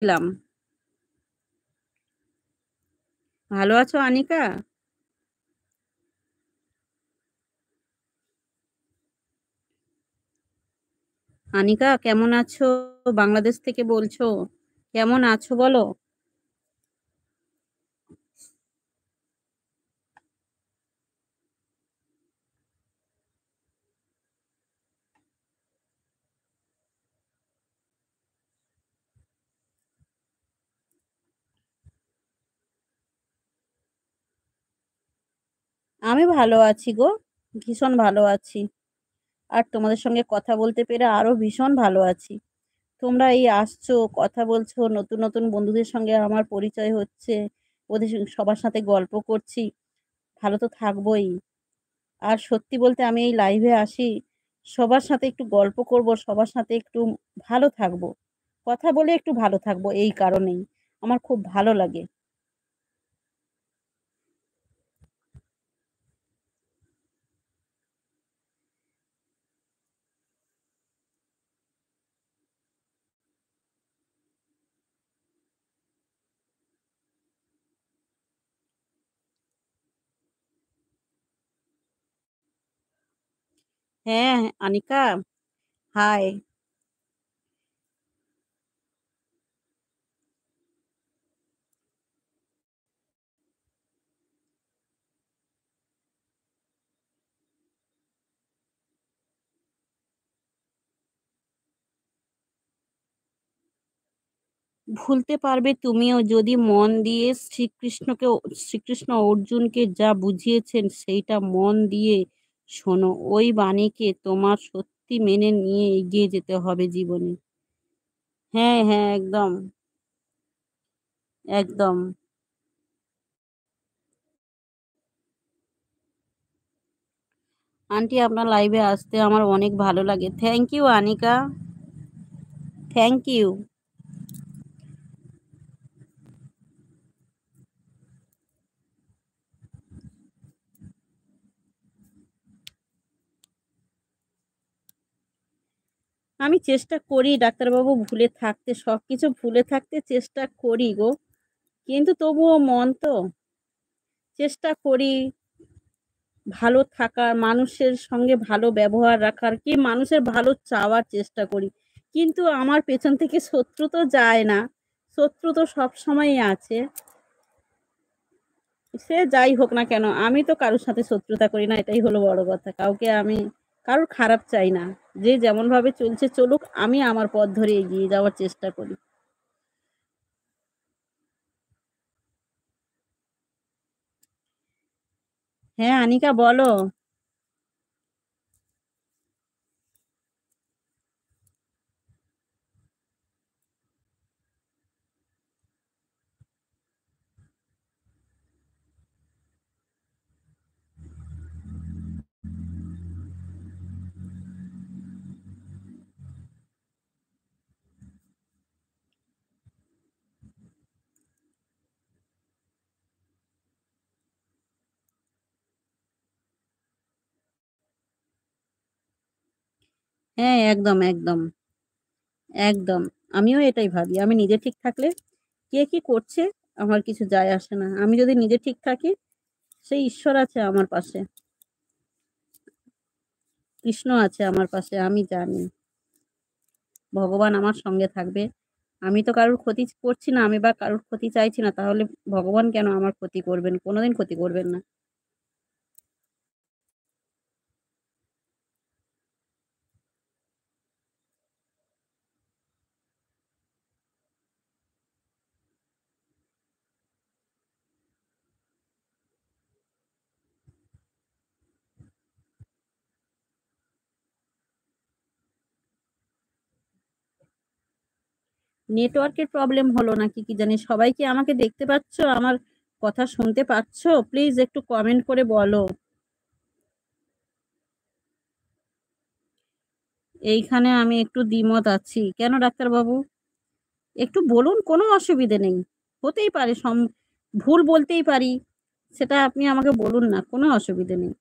ছিলাম। ভালো আছো আনিকা? আনিকা কেমন আছো? বাংলাদেশ থেকে বলছো। কেমন আছো বলো? আমি ভালো আছি গো। ভীষণ ভালো আছি। আর তোমাদের সঙ্গে কথা বলতে পেরে আরো ভীষণ ভালো আছি। তোমরা এই আসছো, কথা বলছো, নতুন নতুন বন্ধুদের সঙ্গে আমার পরিচয় হচ্ছে। ওদের সবার সাথে গল্প করছি। ভালো তো থাকবোই। আর সত্যি বলতে আমি এই লাইভে আসি সবার সাথে একটু গল্প করব, সবার সাথে একটু ভালো থাকবো। কথা বলে একটু ভালো থাকবো, এই কারণেই আমার খুব ভালো লাগে। হ্যাঁ আনিকা, হাই। ভুলতে পারবে তুমিও যদি মন দিয়ে শ্রীকৃষ্ণ অর্জুনকে যা বুঝিয়েছেন সেইটা মন দিয়ে শোনো। ওই বাণীকে তোমার সত্যি মেনে নিয়ে এগিয়ে যেতে হবে জীবনে। হ্যাঁ হ্যাঁ, একদম একদম। আন্টি আপনার লাইভে আসতে আমার অনেক ভালো লাগে। Thank you Anika, thank you. আমি চেষ্টা করি ডাক্তারবাবু ভুলে থাকতে, সবকিছু ভুলে থাকতে চেষ্টা করি গো। কিন্তু তবুও মন তো, চেষ্টা করি ভালো থাকার, মানুষের সঙ্গে ভালো ব্যবহার রাখার, কি মানুষের ভালো চাওয়ার চেষ্টা করি। কিন্তু আমার পেছন থেকে শত্রু তো যায় না, শত্রু তো সব সময়ই আছে। সে যাই হোক না কেন, আমি তো কারোর সাথে শত্রুতা করি না, এটাই হলো বড় কথা। কাউকে আমি কারোর খারাপ চাই না। যে যেমন ভাবে চলছে চলুক, আমি আমার পথ ধরে এগিয়ে যাওয়ার চেষ্টা করি। হ্যাঁ আনিকা বলো। হ্যাঁ একদম একদম একদম। আমিও এটাই ভাবি, আমি নিজে ঠিক থাকলে কে কি করছে আমার কিছু যায় আসে না। আমি যদি নিজে ঠিক থাকি, সেই ঈশ্বর আছে আমার পাশে, কৃষ্ণ আছে আমার পাশে, আমি জানি ভগবান আমার সঙ্গে থাকবে। আমি তো কারোর ক্ষতি করছি না, আমি বা কারোর ক্ষতি চাইছি না, তাহলে ভগবান কেন আমার ক্ষতি করবেন? কোনোদিন ক্ষতি করবেন না। নেটওয়ার্কের প্রবলেম হলো নাকি কি জানি। সবাই কি আমাকে দেখতে পাচ্ছো? আমার কথা শুনতে পাচ্ছো? প্লিজ একটু কমেন্ট করে বলো। এইখানে আমি একটু দ্বিমত আছি। কেন ডাক্তারবাবু? একটু বলুন, কোনো অসুবিধে নেই। হতেই পারে ভুল বলতেই পারি। সেটা আপনি আমাকে বলুন না, কোনো অসুবিধে নেই।